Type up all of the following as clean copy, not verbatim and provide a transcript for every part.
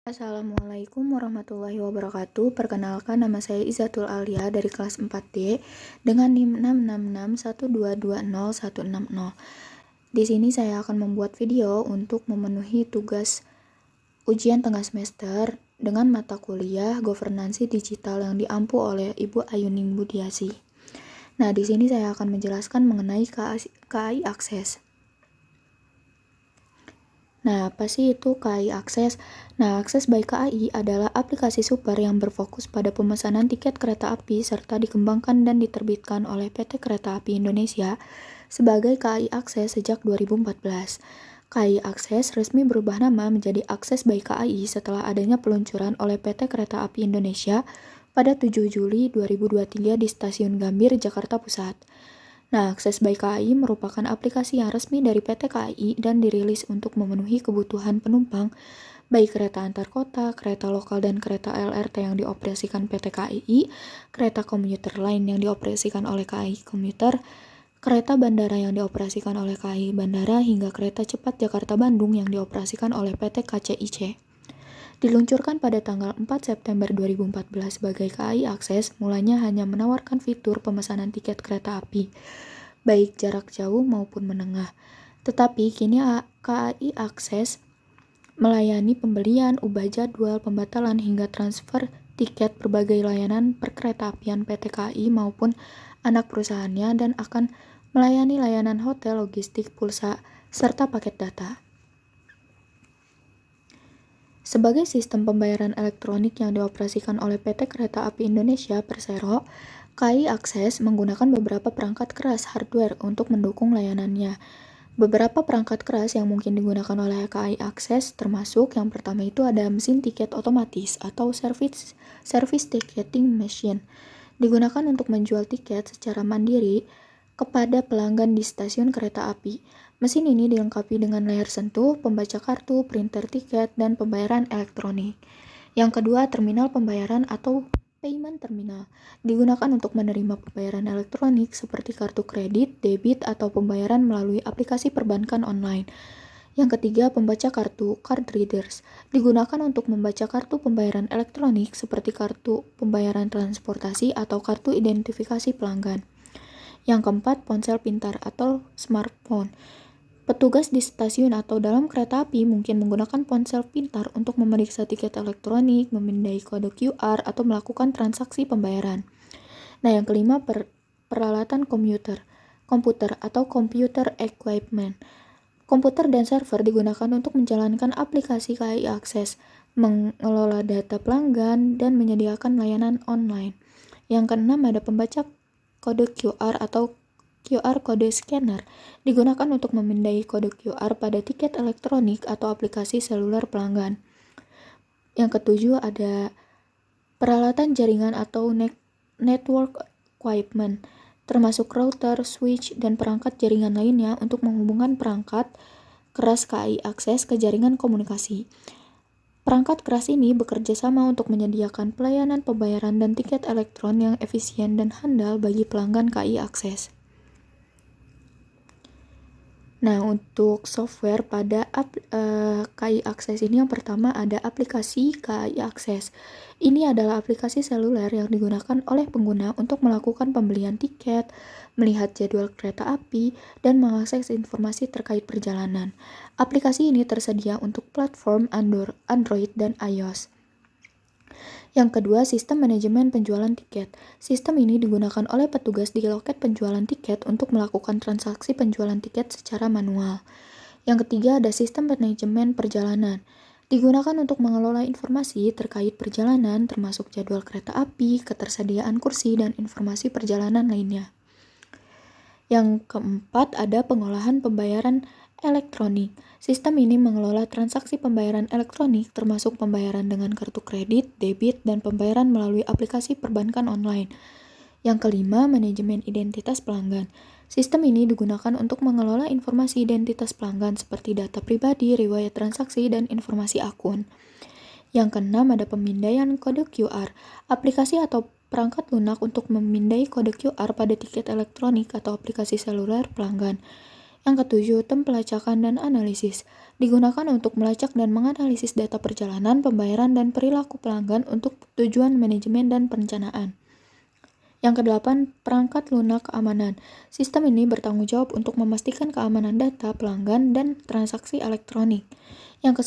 Assalamualaikum warahmatullahi wabarakatuh. Perkenalkan, nama saya Izatul Alia dari kelas 4D dengan NIM 666122016. Di sini saya akan membuat video untuk memenuhi tugas ujian tengah semester dengan mata kuliah Governansi Digital yang diampu oleh Ibu Ayuning Budiasi. Nah, di sini saya akan menjelaskan mengenai KAI Akses. Nah, apa sih itu KAI Akses? Nah, Akses by KAI adalah aplikasi super yang berfokus pada pemesanan tiket kereta api serta dikembangkan dan diterbitkan oleh PT Kereta Api Indonesia sebagai KAI Akses sejak 2014. KAI Akses resmi berubah nama menjadi Akses by KAI setelah adanya peluncuran oleh PT Kereta Api Indonesia pada 7 Juli 2023 di Stasiun Gambir, Jakarta Pusat. Nah, Akses by KAI merupakan aplikasi yang resmi dari PT KAI dan dirilis untuk memenuhi kebutuhan penumpang, baik kereta antar kota, kereta lokal dan kereta LRT yang dioperasikan PT KAI, kereta komuter lain yang dioperasikan oleh KAI Komuter, kereta bandara yang dioperasikan oleh KAI Bandara, hingga kereta cepat Jakarta-Bandung yang dioperasikan oleh PT KCIC. Diluncurkan pada tanggal 4 September 2014 sebagai KAI Akses, mulanya hanya menawarkan fitur pemesanan tiket kereta api, baik jarak jauh maupun menengah. Tetapi kini KAI Akses melayani pembelian, ubah jadwal, pembatalan, hingga transfer tiket berbagai layanan perkeretaapian PT KAI maupun anak perusahaannya, dan akan melayani layanan hotel, logistik, pulsa, serta paket data. Sebagai sistem pembayaran elektronik yang dioperasikan oleh PT Kereta Api Indonesia Persero, KAI Akses menggunakan beberapa perangkat keras hardware untuk mendukung layanannya. Beberapa perangkat keras yang mungkin digunakan oleh KAI Akses termasuk yang pertama itu ada mesin tiket otomatis atau service ticketing machine. Digunakan untuk menjual tiket secara mandiri kepada pelanggan di stasiun kereta api. Mesin ini dilengkapi dengan layar sentuh, pembaca kartu, printer tiket, dan pembayaran elektronik. Yang kedua, terminal pembayaran atau payment terminal. Digunakan untuk menerima pembayaran elektronik seperti kartu kredit, debit, atau pembayaran melalui aplikasi perbankan online. Yang ketiga, pembaca kartu, card readers. Digunakan untuk membaca kartu pembayaran elektronik seperti kartu pembayaran transportasi atau kartu identifikasi pelanggan. Yang keempat, ponsel pintar atau smartphone. Petugas di stasiun atau dalam kereta api mungkin menggunakan ponsel pintar untuk memeriksa tiket elektronik, memindai kode QR, atau melakukan transaksi pembayaran. Nah, yang kelima, peralatan komputer atau computer equipment. Komputer dan server digunakan untuk menjalankan aplikasi KAI Akses, mengelola data pelanggan, dan menyediakan layanan online. Yang keenam, ada pembaca kode QR atau QR Code Scanner, digunakan untuk memindai kode QR pada tiket elektronik atau aplikasi seluler pelanggan. Yang ketujuh, ada peralatan jaringan atau network equipment, termasuk router, switch, dan perangkat jaringan lainnya untuk menghubungkan perangkat keras KAI Akses ke jaringan komunikasi. Perangkat keras ini bekerja sama untuk menyediakan pelayanan pembayaran dan tiket elektron yang efisien dan handal bagi pelanggan KAI Akses. Nah, untuk software pada KAI Akses ini yang pertama ada aplikasi KAI Akses. Ini adalah aplikasi seluler yang digunakan oleh pengguna untuk melakukan pembelian tiket, melihat jadwal kereta api, dan mengakses informasi terkait perjalanan. Aplikasi ini tersedia untuk platform Android dan iOS. Yang kedua, sistem manajemen penjualan tiket. Sistem ini digunakan oleh petugas di loket penjualan tiket untuk melakukan transaksi penjualan tiket secara manual. Yang ketiga, ada sistem manajemen perjalanan. Digunakan untuk mengelola informasi terkait perjalanan, termasuk jadwal kereta api, ketersediaan kursi, dan informasi perjalanan lainnya. Yang keempat, ada pengolahan pembayaran elektronik. Sistem ini mengelola transaksi pembayaran elektronik termasuk pembayaran dengan kartu kredit, debit, dan pembayaran melalui aplikasi perbankan online. Yang kelima, manajemen identitas pelanggan. Sistem ini digunakan untuk mengelola informasi identitas pelanggan seperti data pribadi, riwayat transaksi, dan informasi akun. Yang keenam, ada pemindaian kode QR. Aplikasi atau perangkat lunak untuk memindai kode QR pada tiket elektronik atau aplikasi seluler pelanggan. Yang ketujuh, tem pelacakan dan analisis. Digunakan untuk melacak dan menganalisis data perjalanan, pembayaran, dan perilaku pelanggan untuk tujuan manajemen dan perencanaan. Yang kedelapan, perangkat lunak keamanan. Sistem ini bertanggung jawab untuk memastikan keamanan data pelanggan dan transaksi elektronik. Yang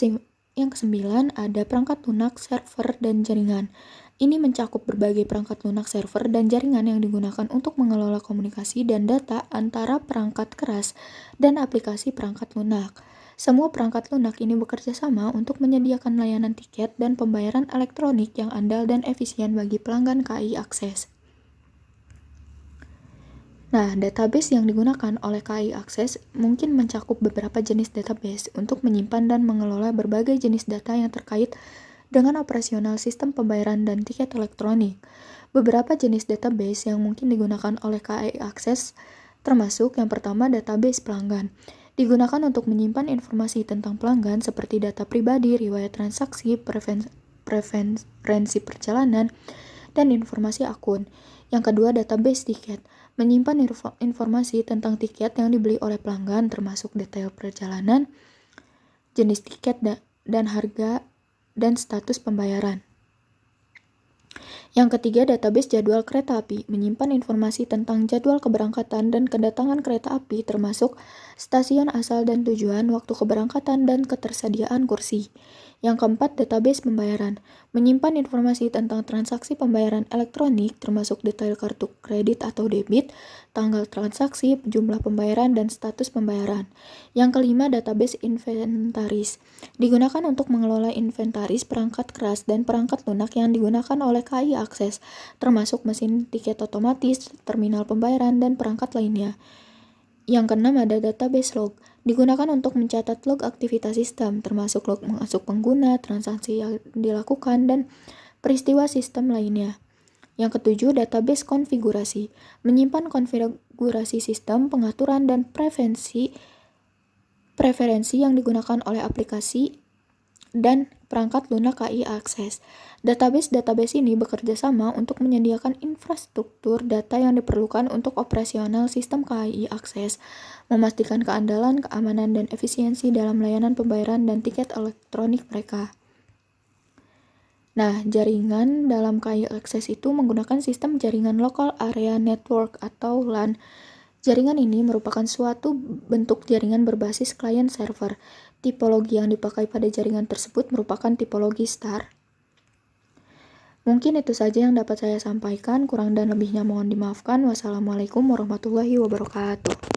kesembilan, ada perangkat lunak server dan jaringan. Ini mencakup berbagai perangkat lunak server dan jaringan yang digunakan untuk mengelola komunikasi dan data antara perangkat keras dan aplikasi perangkat lunak. Semua perangkat lunak ini bekerja sama untuk menyediakan layanan tiket dan pembayaran elektronik yang andal dan efisien bagi pelanggan KAI Akses. Nah, database yang digunakan oleh KAI Akses mungkin mencakup beberapa jenis database untuk menyimpan dan mengelola berbagai jenis data yang terkait dengan operasional sistem pembayaran dan tiket elektronik. Beberapa jenis database yang mungkin digunakan oleh KAI Akses termasuk yang pertama, database pelanggan. Digunakan untuk menyimpan informasi tentang pelanggan seperti data pribadi, riwayat transaksi, preferensi perjalanan, dan informasi akun. Yang kedua, database tiket. Menyimpan informasi tentang tiket yang dibeli oleh pelanggan termasuk detail perjalanan, jenis tiket dan harga, dan status pembayaran. Yang ketiga, database jadwal kereta api, menyimpan informasi tentang jadwal keberangkatan dan kedatangan kereta api termasuk stasiun asal dan tujuan, waktu keberangkatan, dan ketersediaan kursi. Yang keempat, database pembayaran, menyimpan informasi tentang transaksi pembayaran elektronik termasuk detail kartu kredit atau debit, tanggal transaksi, jumlah pembayaran, dan status pembayaran. Yang kelima, database inventaris, digunakan untuk mengelola inventaris perangkat keras dan perangkat lunak yang digunakan oleh KAI Akses, termasuk mesin tiket otomatis, terminal pembayaran, dan perangkat lainnya. Yang keenam, ada database log, digunakan untuk mencatat log aktivitas sistem, termasuk log masuk pengguna, transaksi yang dilakukan, dan peristiwa sistem lainnya. Yang ketujuh, database konfigurasi, menyimpan konfigurasi sistem, pengaturan, dan preferensi yang digunakan oleh aplikasi dan perangkat lunak KAI Akses. Database ini bekerja sama untuk menyediakan infrastruktur data yang diperlukan untuk operasional sistem KAI Akses, memastikan keandalan, keamanan, dan efisiensi dalam layanan pembayaran dan tiket elektronik mereka. Nah, jaringan dalam KAI Akses itu menggunakan sistem jaringan Local Area Network atau LAN. Jaringan ini merupakan suatu bentuk jaringan berbasis client server. Tipologi yang dipakai pada jaringan tersebut merupakan tipologi star. Mungkin itu saja yang dapat saya sampaikan, kurang dan lebihnya mohon dimaafkan. Wassalamualaikum warahmatullahi wabarakatuh.